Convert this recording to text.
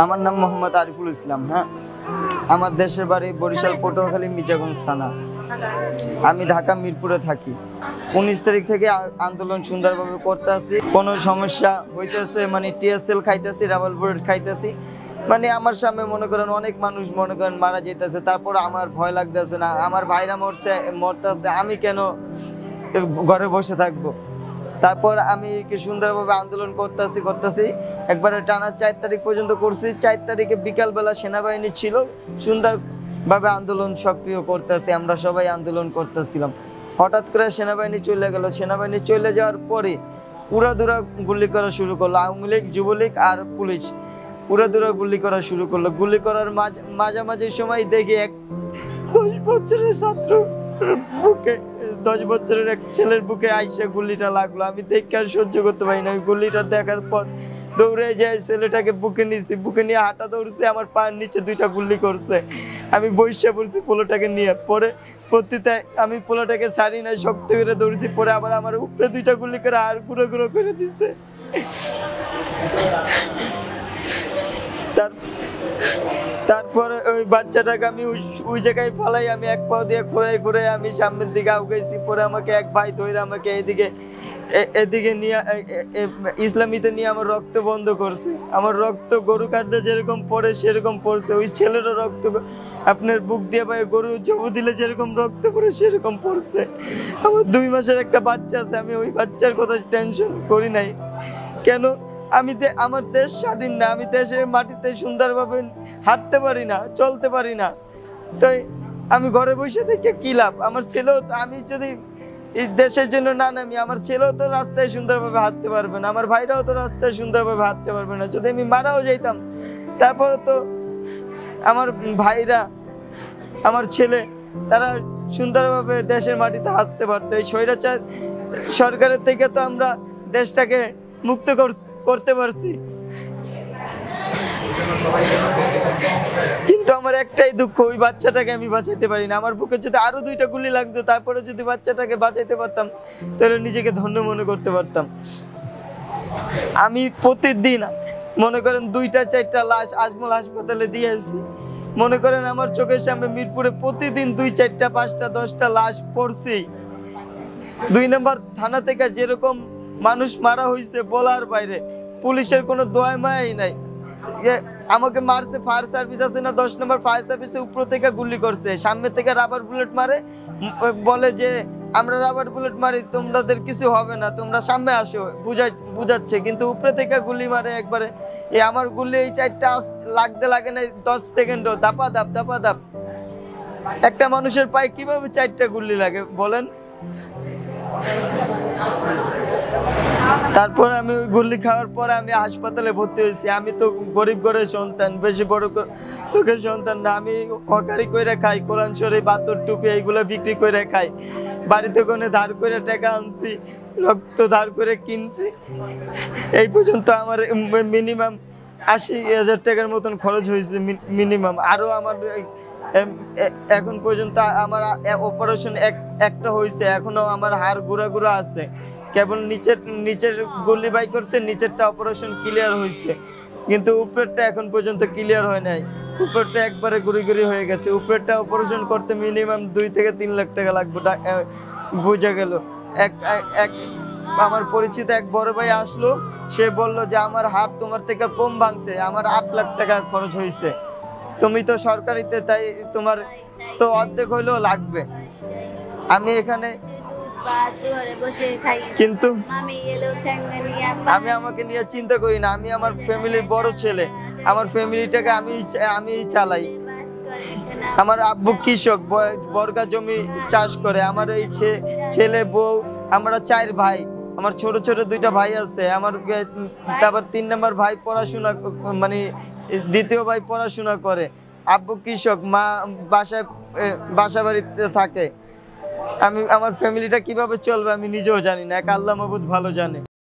আমার নাম মোহাম্মদ আরিফুল ইসলাম। হ্যাঁ, আমার দেশের বাড়ি বরিশাল পটুয়াখালী মির্জাগঞ্জ থানা। আমি ঢাকা মিরপুরে থাকি। 19 তারিখ থেকে আন্দোলন সুন্দরভাবে করতে আসি। কোনো সমস্যা হইতেছে মানে টিএসএল খাইতেছি, রাবার বুলেট খাইতেছি, মানে আমার সামনে মনে করেন অনেক মানুষ মনে করেন মারা যেতেছে, তারপর আমার ভয় লাগতেছে না, আমার ভাইরা মরতেছে, আমি কেন ঘরে বসে থাকবো। তারপর আমি কি সুন্দরভাবে আন্দোলন করতেছি একবারে টানা 4 তারিখ পর্যন্ত করছি। 4 তারিখে বিকালবেলা সেনাবাহিনী ছিল, সুন্দরভাবে আন্দোলন সক্রিয় করতেছি, আমরা সবাই আন্দোলন করতেছিলাম। হঠাৎ করে সেনাবাহিনী চলে গেল। সেনাবাহিনী চলে যাওয়ার পরে উড়াধুরা গুলি করা শুরু করলো। আওয়ামী লীগ, যুবলীগ আর পুলিশ উড়াধুরা গুলি করা শুরু করলো। গুলি করার মাঝামাঝি সময় দেখি এক 10 বছরের ছাত্র বুকে, 10 বছরের এক ছেলের বুকে আইসা গুলিটা লাগলো। আমি দেখে আর সহ্য করতে পারি না। ওই গুলিটা দেখার পর দৌড়ে যায়, ছেলেটাকে বুকে নিয়েছি, বুকে নিয়ে হাঁটা দৌড়ছে, আমার পায়ের নিচে 2টা গুলি করছে। আমি বসে পড়ছি পোলোটাকে নিয়ে। পরে প্রতিটায় আমি পোলোটাকে ছাড়ি নাই, শক্ত করে দৌড়ছি। পরে আবার আমার উপরে 2টা গুলি করে আর গুঁড়ো গুঁড়ো করে দিছে। তারপরে ওই বাচ্চাটাকে আমি ওই জায়গায় ফালাই, আমি এক পা দিয়ে ঘুরে আমি সামনের দিকে আউগাইছি। পরে আমাকে এক ভাই ধরে আমাকে এদিকে নিয়ে ইসলামীতে নিয়ে আমার রক্ত বন্ধ করছে। আমার রক্ত গরু কাটতে যেরকম পড়ে সেরকম পড়ছে। ওই ছেলেরও রক্ত আপনার বুক দিয়ে পায়ে গরু জবু দিলে যেরকম রক্ত পড়ে সেরকম পড়ছে। আমার 2 মাসের একটা বাচ্চা আছে, আমি ওই বাচ্চার কথা টেনশন করি নাই কেন? আমার দেশ স্বাধীন না, আমি দেশের মাটিতে সুন্দরভাবে হাঁটতে পারি না, চলতে পারি না, তাই আমি ঘরে বসে থেকে কি লাভ? আমার ছেলেও, আমি যদি এই দেশের জন্য না নামি, আমার ছেলেও তো রাস্তায় সুন্দরভাবে হাঁটতে পারবে না, আমার ভাইরাও তো রাস্তায় সুন্দরভাবে হাঁটতে পারবে না। যদি আমি মারাও যাইতাম, তারপরে তো আমার ভাইরা, আমার ছেলে, তারা সুন্দরভাবে দেশের মাটিতে হাঁটতে পারতো। এই স্বৈরাচার সরকারের থেকে তো আমরা দেশটাকে মুক্ত করতে পারছি। কিন্তু আমার একটাই দুঃখ, ওই বাচ্চাটাকে আমি বাঁচাইতে পারি না। আমার বুকে যদি আরো 2টা গুলি লাগতো, তারপরে যদি বাচ্চাটাকে বাঁচাইতে পারতাম, তাহলে নিজেকে ধন্য মনে করতে পারতাম। আমি প্রতিদিন মনে করেন 2টা 4টা লাশ আজমল হাসপাতালে দিয়ে আসছি। মনে করেন আমার চোখের সামনে মিরপুরে প্রতিদিন 2, 4টা, 5টা, 10টা লাশ পড়ছি। 2 নম্বর থানা থেকে যেরকম মানুষ মারা হয়েছে বলার বাইরে, পুলিশের কোনো দয়া মায়াই নাই। আমাকে মারছে ফায়ার সার্ভিস আছে না, 10 নম্বর ফায়ার সার্ভিসে উপর থেকে গুলি করছে, সামনে থেকে রাবার বুলেট মারে, বলে যে আমরা রাবার বুলেট মারি, তোমাদের কিছু হবে না, তোমরা সামনে আসো, বুঝাচ্ছে। কিন্তু উপরে থেকে গুলি মারে একবারে। আমার গুলি এই 4টা লাগতে লাগে না 10 সেকেন্ডও, দাপা দাপ। একটা মানুষের পায়ে কিভাবে 4টা গুলি লাগে বলেন? তারপরে আমি ওই গুলি খাওয়ার পরে আমি হাসপাতালে ভর্তি হয়েছি। আমি তো গরিব ঘরের সন্তান, বেশি বড় লোকের সন্তান না। আমি হকারি করে খাই, কোরআন শরীফ, বাতর টুপি এইগুলো বিক্রি করে খাই। বাড়িতে কোনো ধার করে টাকা আনছি, রক্ত ধার করে কিনছি। এই পর্যন্ত আমার মিনিমাম 80,000 টাকার মতন খরচ হয়েছে মিনিমাম। আরও আমার এখন পর্যন্ত আমার অপারেশন একটা হয়েছে, এখনো আমার হাড় গুঁড়া আছে। কেবল নিচের গুলি বাই করছে, নিচেরটা অপারেশন ক্লিয়ার হয়েছে, কিন্তু উপরেরটা এখন পর্যন্ত ক্লিয়ার হয় নাই। উপরেরটা একবারে গুড়ি হয়ে গেছে। উপরেরটা অপারেশন করতে মিনিমাম 2 থেকে 3 লাখ টাকা লাগবে, বুঝা গেল। আমার পরিচিত এক বড় ভাই আসলো, সে বলল যে আমার হাত তোমার থেকে কম ভাঙছে, আমার 8 লাখ টাকা খরচ হয়েছে, তুমি তো সরকারিতে, তাই তোমার তো অর্ধেক হইলেও লাগবে। আমি এখানে কিন্তু আমি আমাকে নিয়ে চিন্তা করি না। আমি আমার ফ্যামিলির বড় ছেলে, আমার ফ্যামিলিটাকে আমি চালাই। আমার আব্বু কৃষক, বর্গা জমি চাষ করে। আমার এই ছেলে, বউ, আমরা 4 ভাই। আমার ছোট 2টা ভাই আছে। আমার তারপর 3 নম্বর ভাই পড়াশোনা, মানে 2য় ভাই পড়াশোনা করে। আব্বু কৃষক, মা বাসা বাড়িতে থাকে। আমার ফ্যামিলিটা কিভাবে চলবে আমি নিজেও জানি না, এক আল্লাহ মাবুদ ভালো জানে।